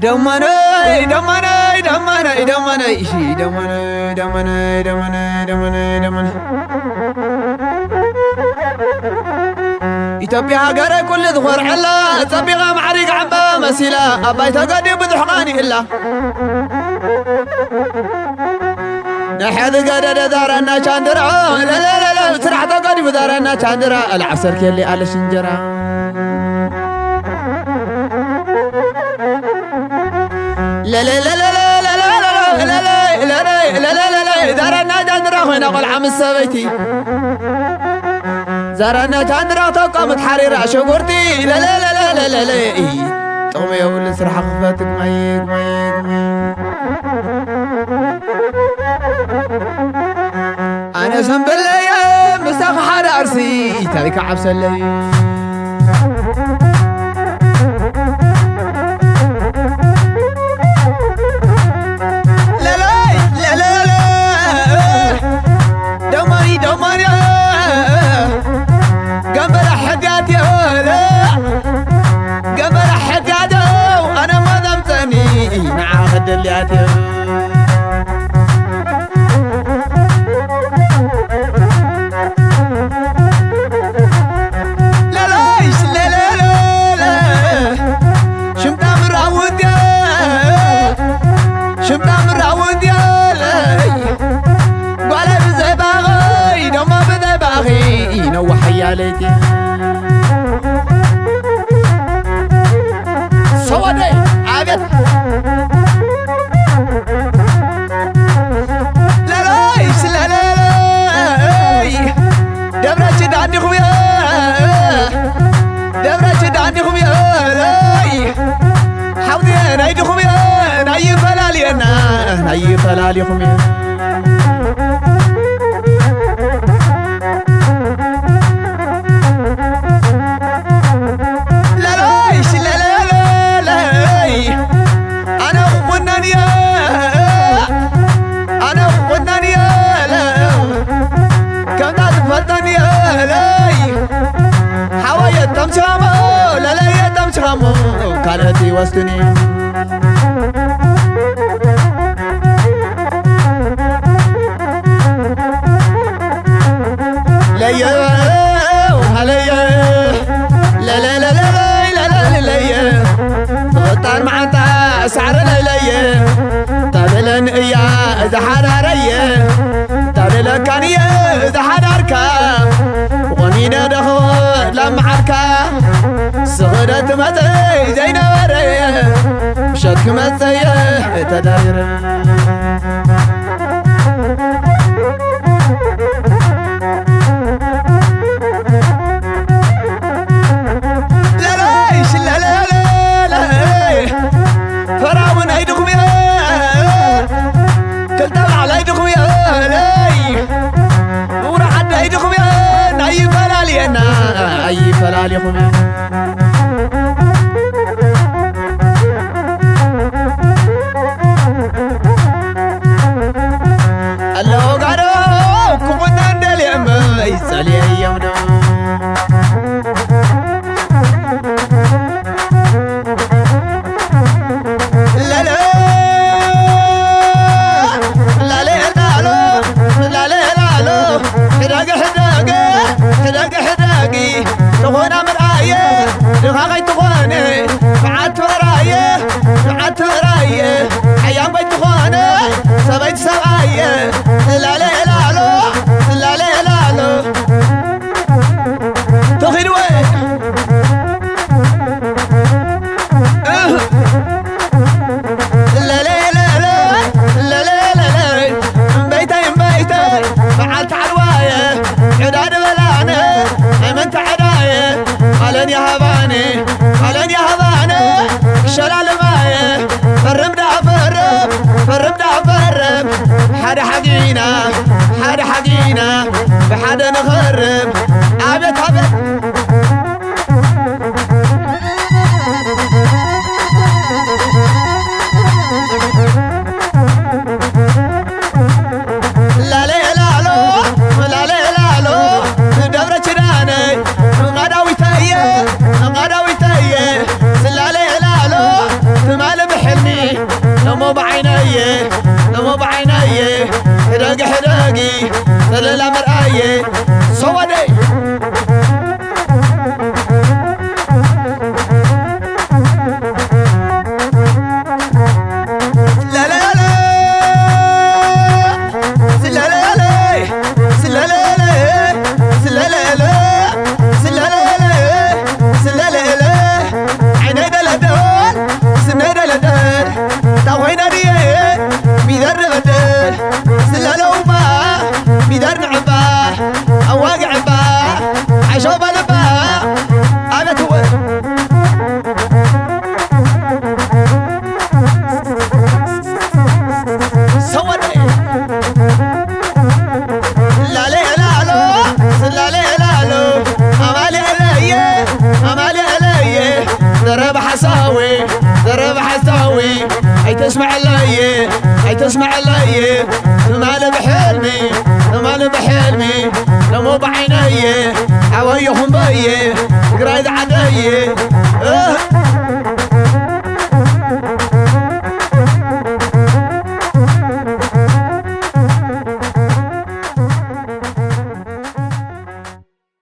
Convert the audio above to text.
دمني دمني دمني دمني شي دمني دمني دمني دمني دمني إثيوبيا هاجر كل ذخور علا تبيغا معرق عبا مسيلا أباي تقدم بضحقاني إلا نحيد قدد دارنا شاندرا لا لا لا لا سرح تقدم دارنا شاندرا العصر كيلي على شنجرا لا لا لا لا لا لا لا لا لا لا لا لا لا دارنا شاندرا هنا قل عم السبيتي زارنا شاندرا توقمت حريرة شغورتي لا لا لا لا لا لا طومي يا ولد سرح خفاتك مايك مايك أنا سنبلي مساق حد أرسي تاريك عبسلي لا لا لا لا لا دمري دمري قبل حقاتي لا قبل حقاتي أنا ما ذمتني مع خدلياتي وحيالتي سوادي عابد لا لايش لا لا لا دبرة جداني خويا دبرة جداني خويا لاي حوضي نايد خويا ناي فلالي انا ناي فلالي خويا تمشامو لا لا يا تمشامو كانتي وستني لا يا هليا لا لا لا لا لا لا لا طار معتا سعر ليليا طابلن يا زحراريا طابلن كان يا زحراركا ومين دخو لمعركا صغرت متي زينة ورية مشتك متي تداير لا لايش لا لا لا لا فراون هيدكم يا كل طلع ليدكم يا لاي ورا حد هيدكم يا ناي فلالي انا اي فلالي خمي الله قالوا كمنا ندلي ما يسالي يومنا لا لا لا لا لا لا لا لا حداقة حداقة حداقة حداقي تغونا مرآية نغاقي تغواني معات وراية معات وراية حيام بيت تغواني سبيت سباية لا لا لا لا لا لا لا لا تغير وين لا لا لا لا لا لا لا بيتين بيتين فعلت عرواية عداد بلاني من تعداية قالن يا هباني تسمع لي اي تسمع لي مال بحلمي مال بحلمي لمو بعيني عويهم بي قرايد عدي